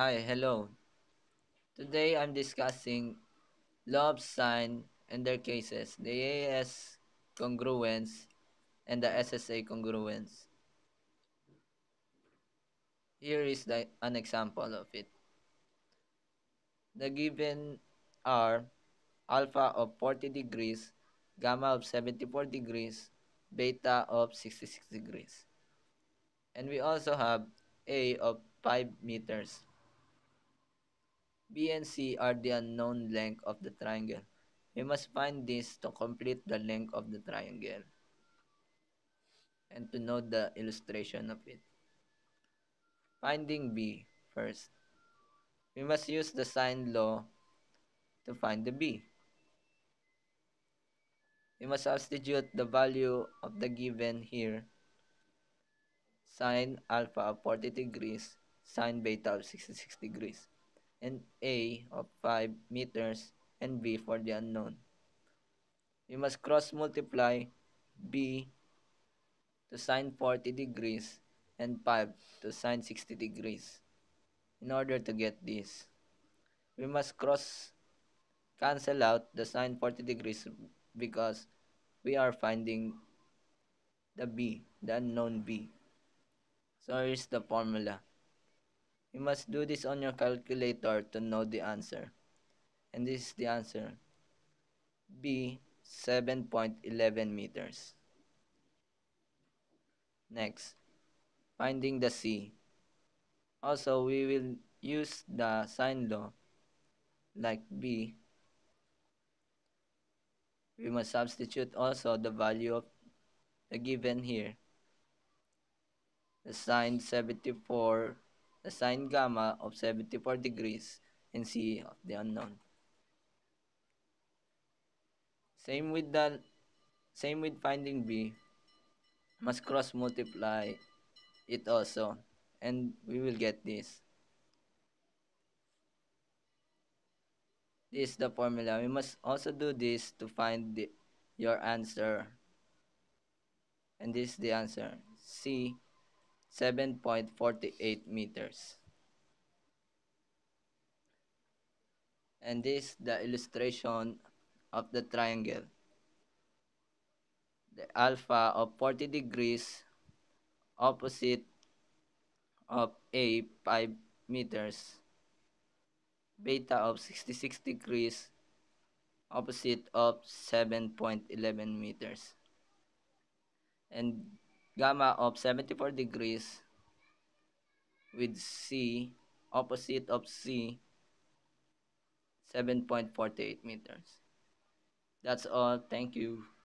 Hi, hello. Today I'm discussing law of sign and their cases, the AS congruence and the SSA congruence. Here is an example of it. The given are alpha of 40 degrees, gamma of 74 degrees, beta of 66 degrees. And we also have A of 5 meters. B and C are the unknown length of the triangle. We must find this to complete the length of the triangle and to know the illustration of it. Finding B first. We must use the sine law to find the B. We must substitute the value of the given here, sine alpha of 40 degrees, sine beta of 66 degrees, and A of 5 meters and B for the unknown. We must cross multiply B to sine 40 degrees and 5 to sine 60 degrees. In order to get this, we must cross cancel out the sine 40 degrees because we are finding the B, the unknown B. So here's the formula. You must do this on your calculator to know the answer. And this is the answer. B, 7.11 meters. Next, finding the C. Also, we will use the sine law like B. We must substitute also the value of the given here. The sine 74, the sine gamma of 74 degrees, and C of the unknown. Same with the same with finding B. Must cross multiply it also, and we will get this. This is the formula. We must also do this to find your answer. And this is the answer. C, 7.48 meters. And this is the illustration of the triangle. The alpha of 40 degrees opposite of A, 5 meters. Beta of 66 degrees opposite of 7.11 meters. And gamma of 74 degrees with C opposite of C, 7.48 meters. That's all. Thank you.